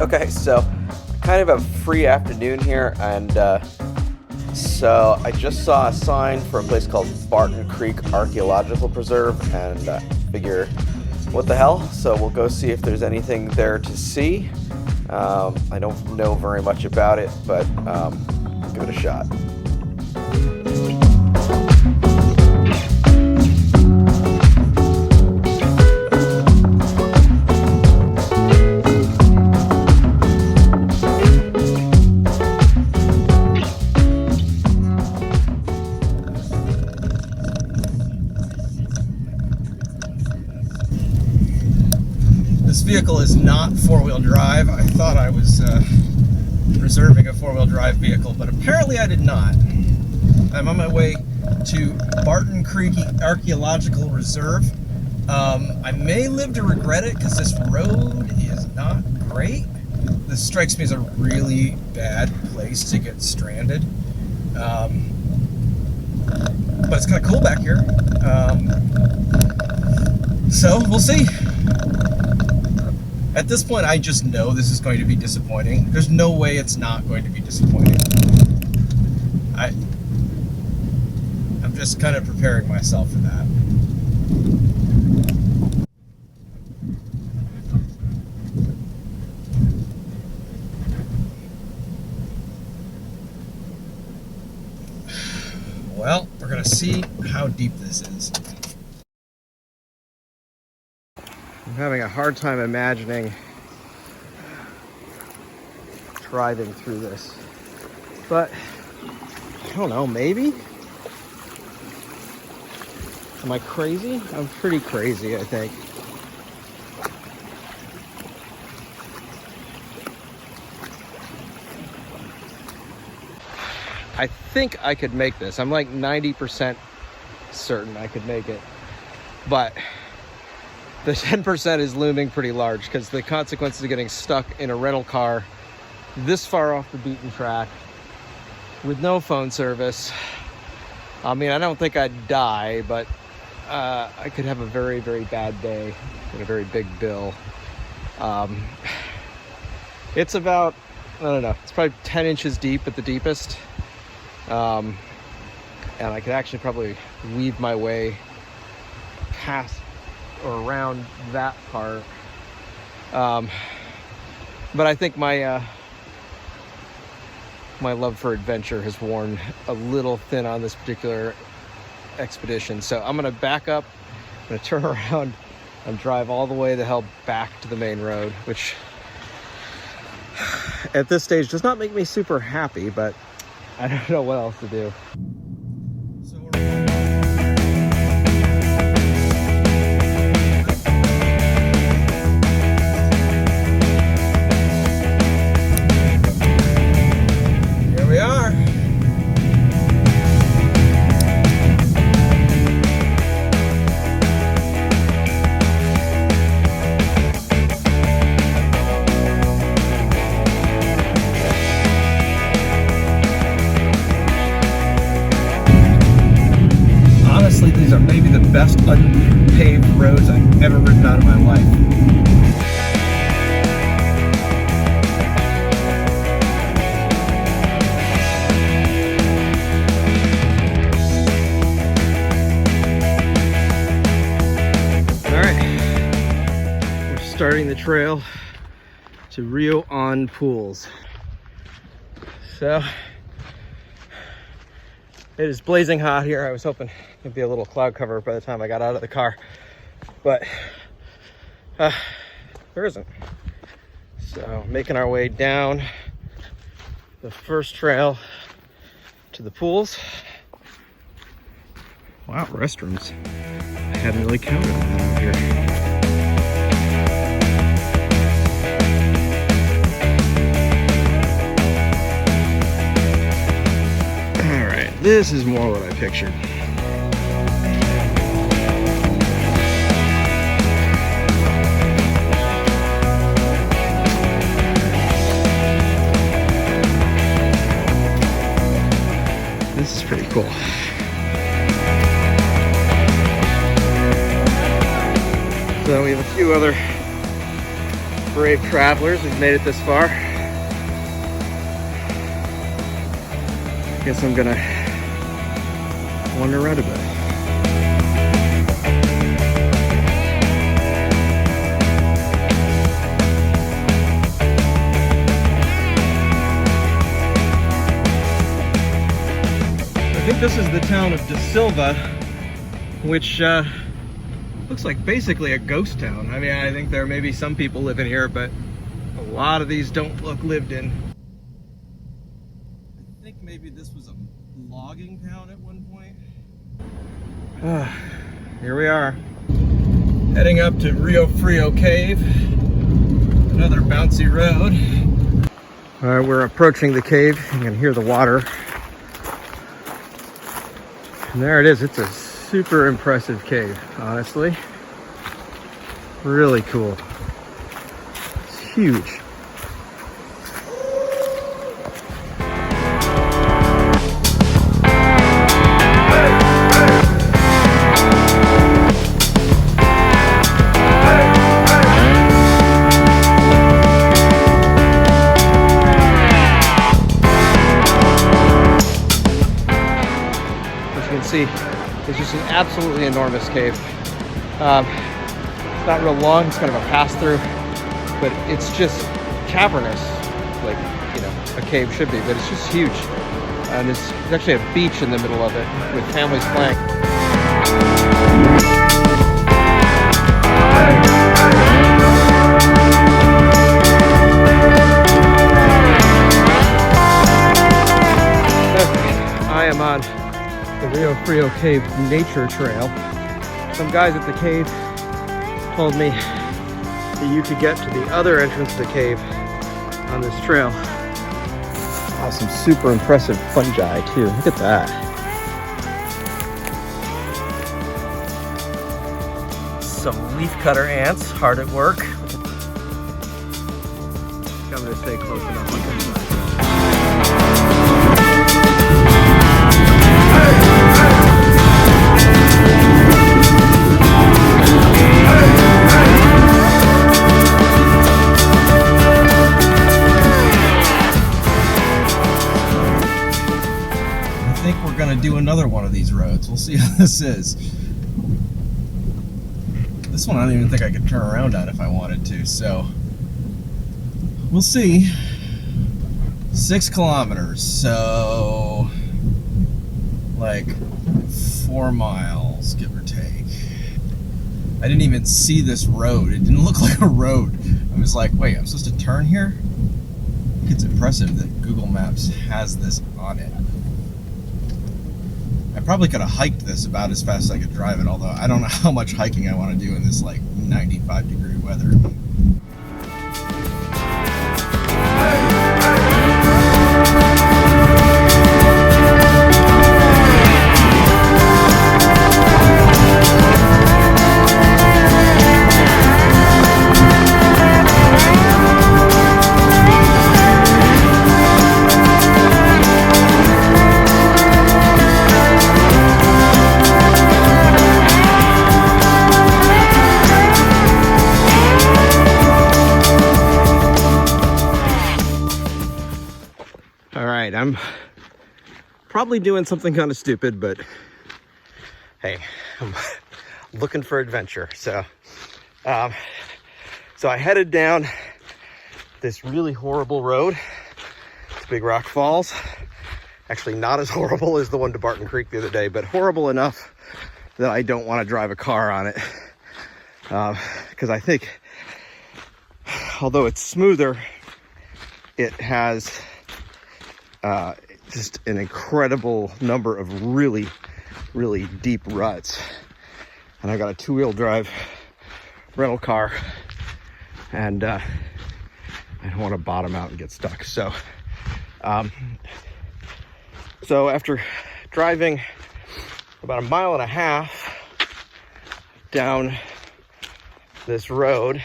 Okay, so kind of a free afternoon here, and so I just saw a sign for a place called Barton Creek Archaeological Preserve, and figure, what the hell? So we'll go see if there's anything there to see. I don't know very much about it, but give it a shot. This vehicle is not four-wheel drive. I thought I was reserving a four-wheel drive vehicle, but apparently I did not. I'm on my way to Barton Creek Archaeological Reserve. I may live to regret it because this road is not great. This strikes me as a really bad place to get stranded. But it's kind of cool back here. So we'll see. At this point, I just know this is going to be disappointing. There's no way it's not going to be disappointing. I'm just kind of preparing myself for that. Well, we're gonna see how deep this is. I'm having a hard time imagining driving through this, but I don't know, maybe? Am I crazy? I'm pretty crazy, I think. I think I could make this. I'm like 90% certain I could make it, but the 10% is looming pretty large because the consequences of getting stuck in a rental car this far off the beaten track with no phone service. I mean, I don't think I'd die, but I could have a very, very bad day and a very big bill. It's about, I don't know, it's probably 10 inches deep at the deepest. And I could actually probably weave my way past or around that part, but I think my my love for adventure has worn a little thin on this particular expedition. So I'm gonna back up, I'm gonna turn around and drive all the way the hell back to the main road, which at this stage does not make me super happy, but I don't know what else to do. These are maybe the best unpaved roads I've ever ridden out of my life. All right, we're starting the trail to Rio on Pools. So it is blazing hot here. I was hoping it'd be a little cloud cover by the time I got out of the car, but there isn't. So making our way down the first trail to the pools. Wow, restrooms. I hadn't really counted on that out here. This is more what I pictured. This is pretty cool. So we have a few other Brave travelers, we've made it this far. Guess I'm gonna wander around a bit. I think this is the town of De Silva, which looks like basically a ghost town. I mean, I think there may be some people living here, but a lot of these don't look lived in. I think maybe this was a logging town at one point. Here we are. Heading up to Rio Frio Cave. Another bouncy road. All right, we're approaching the cave. You can hear the water. And there it is. It's a super impressive cave, honestly. Really cool. It's huge. See, it's just an absolutely enormous cave. It's not real long, it's kind of a pass-through, but it's just cavernous, like, you know, a cave should be, but it's just huge. And there's actually a beach in the middle of it with families playing. I am on the Rio Frio Cave nature trail. Some guys at the cave told me that you could get to the other entrance to the cave on this trail. Oh, some super impressive fungi too. Look at that. Some leafcutter ants hard at work. I'm gonna stay close enough on this side. Do another one of these roads. We'll see how this is. This one I don't even think I could turn around on if I wanted to, so we'll see. 6 kilometers, so like 4 miles, give or take. I didn't even see this road. It didn't look like a road. I was like, wait, I'm supposed to turn here? It's impressive that Google Maps has this on it. I probably could have hiked this about as fast as I could drive it, although I don't know how much hiking I want to do in this like 95-degree weather. I'm probably doing something kind of stupid, but hey, I'm looking for adventure. So I headed down this really horrible road to Big Rock Falls. Actually not as horrible as the one to Barton Creek the other day, but horrible enough that I don't want to drive a car on it. Because I think, although it's smoother, it has just an incredible number of really, really deep ruts. And I got a 2-wheel drive rental car, and I don't want to bottom out and get stuck. So after driving about 1.5 miles down this road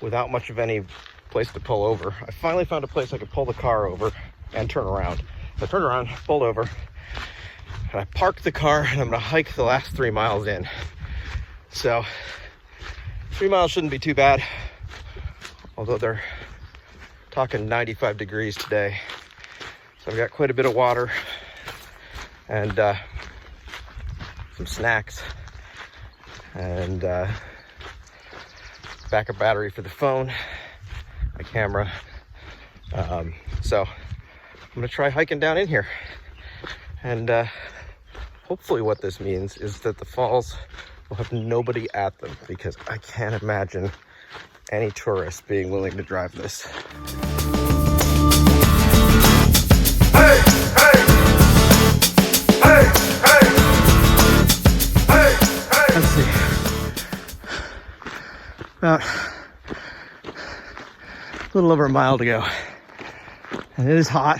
without much of any place to pull over, I finally found a place I could pull the car over and turn around. So I turned around, pulled over, and I parked the car, and I'm gonna hike the last 3 miles in. So 3 miles shouldn't be too bad. although they're talking 95 degrees today. So I've got quite a bit of water and some snacks and backup battery for the phone, my camera. So I'm gonna try hiking down in here, and hopefully what this means is that the falls will have nobody at them, because I can't imagine any tourist being willing to drive this. Hey, hey, hey, hey, hey, hey. Let's see. About a little over a mile to go. And it is hot.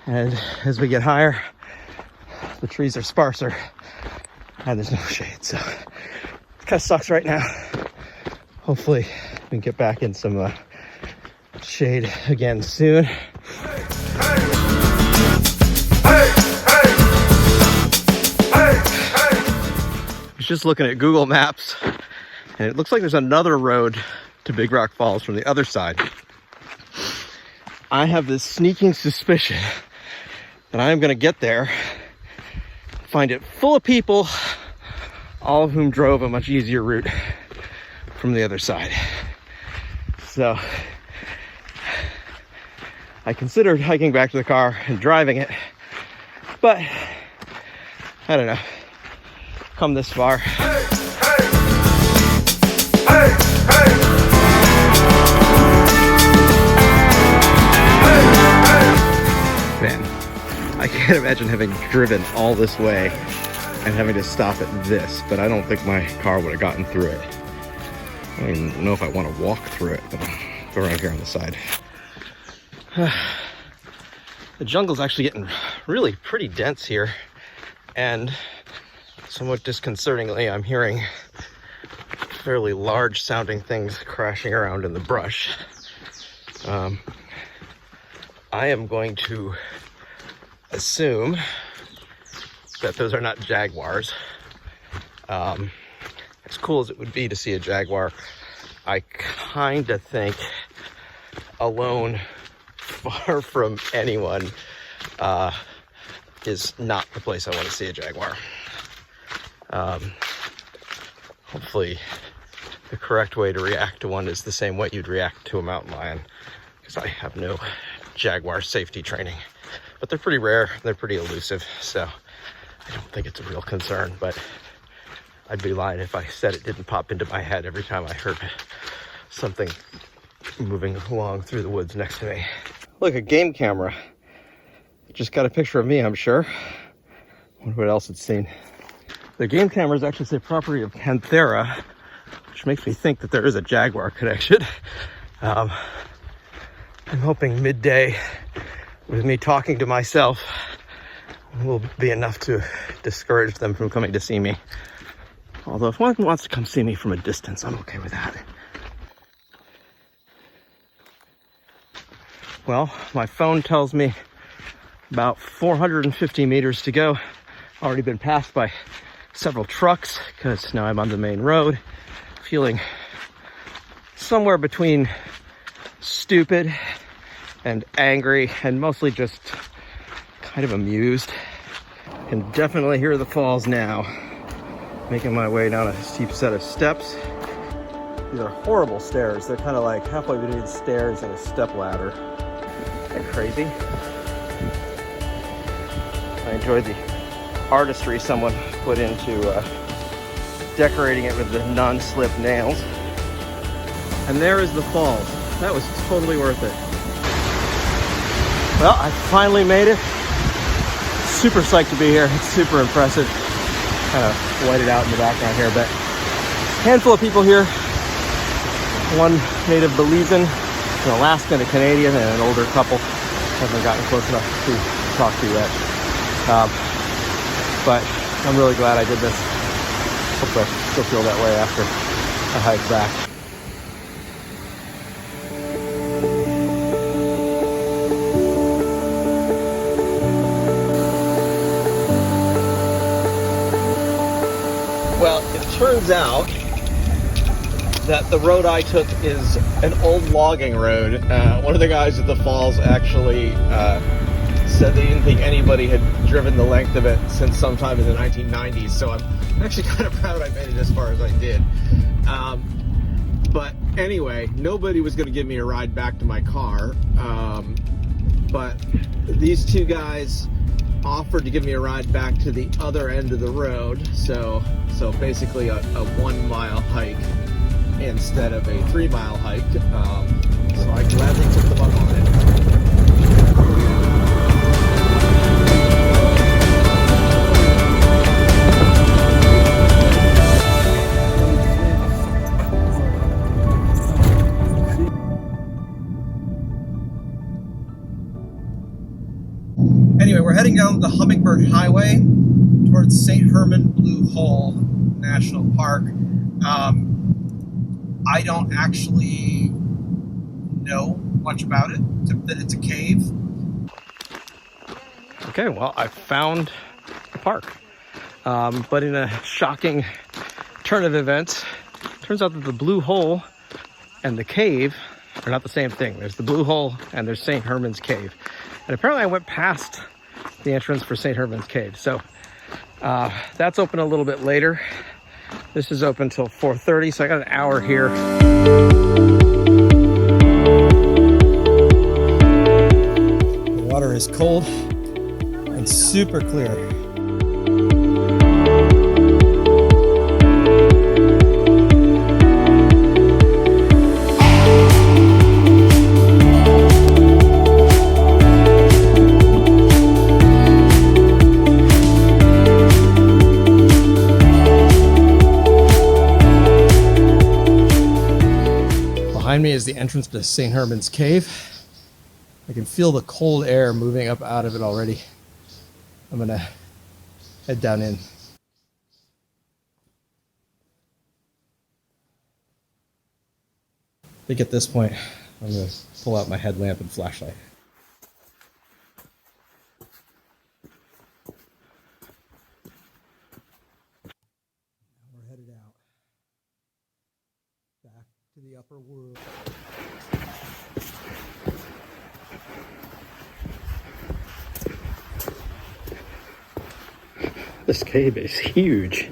And as we get higher, the trees are sparser and there's no shade. So it kind of sucks right now. Hopefully we can get back in some shade again soon. I was just looking at Google Maps, and it looks like there's another road to Big Rock Falls from the other side. I have this sneaking suspicion that I am going to get there, find it full of people, all of whom drove a much easier route from the other side. So I considered hiking back to the car and driving it, but I don't know. Come this far. Hey, hey, hey, Man, I can't imagine having driven all this way and having to stop at this, but I don't think my car would have gotten through it. I don't even know if I want to walk through it, but I'll go around here on the side. The jungle's actually getting really pretty dense here, and somewhat disconcertingly, I'm hearing fairly large sounding things crashing around in the brush. I am going to assume that those are not jaguars. As cool as it would be to see a jaguar, I kind of think alone, far from anyone, is not the place I want to see a jaguar. Hopefully the correct way to react to one is the same way you'd react to a mountain lion, because I have no jaguar safety training. But they're pretty rare, they're pretty elusive, so I don't think it's a real concern, but I'd be lying if I said it didn't pop into my head every time I heard something moving along through the woods next to me. Look, a game camera. Just got a picture of me, I'm sure. Wonder what else it's seen. The game camera is actually the property of Panthera, which makes me think that there is a jaguar connection. I'm hoping midday, with me talking to myself, will be enough to discourage them from coming to see me. Although if one wants to come see me from a distance, I'm okay with that. Well, my phone tells me about 450 meters to go. Already been passed by several trucks because now I'm on the main road, feeling somewhere between stupid and angry and mostly just kind of amused. Can definitely hear the falls now. Making my way down a steep set of steps. These are horrible stairs. They're kind of like halfway between stairs and a step ladder. Isn't that crazy? I enjoyed the artistry someone put into decorating it with the non-slip nails. And there is the falls. That was totally worth it. Well, I finally made it. Super psyched to be here. It's super impressive. Kind of whited out in the background here, but handful of people here. One native Belizean, an Alaskan, a Canadian, and an older couple. Haven't gotten close enough to talk to yet. But I'm really glad I did this. Hope I still feel that way after a hike back. Well, it turns out that the road I took is an old logging road. One of the guys at the falls actually said they didn't think anybody had driven the length of it since sometime in the 1990s, so I'm actually kind of proud I made it as far as I did. But anyway, nobody was going to give me a ride back to my car, but these two guys offered to give me a ride back to the other end of the road, so basically a 1 mile hike instead of a 3 mile hike. So I gladly took them up on it. Anyway, we're heading down the Hummingbird Highway towards St. Herman Blue Hole National Park. I don't actually know much about it, except that it's a cave. Okay, well, I found the park. But in a shocking turn of events, turns out that the Blue Hole and the cave are not the same thing. There's the Blue Hole and there's St. Herman's Cave. And apparently I went past the entrance for St. Herman's Cave. So that's open a little bit later. This is open till 4:30, so I got an hour here. The water is cold and super clear. Behind me is the entrance to St. Herman's Cave. I can feel the cold air moving up out of it already. I'm gonna head down in. I think at this point, I'm gonna pull out my headlamp and flashlight. We're headed out. Back to the upper world. This cave is huge.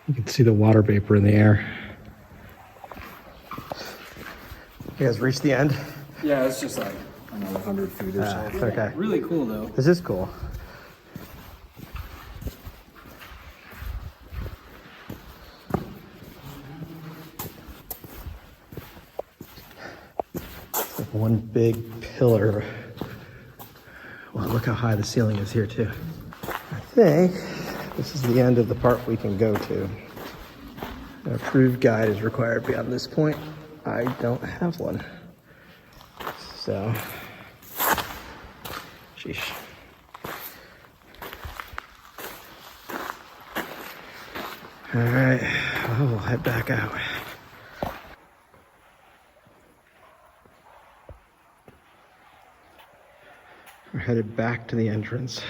You can see the water vapor in the air. You guys reached the end? Yeah, it's just like another 100 feet or so. Okay. Really cool though. This is cool. It's like one big pillar. Wow, look how high the ceiling is here too. I think this is the end of the part we can go to. An approved guide is required beyond this point. I don't have one. So, sheesh. All right, well, we'll head back out. We're headed back to the entrance.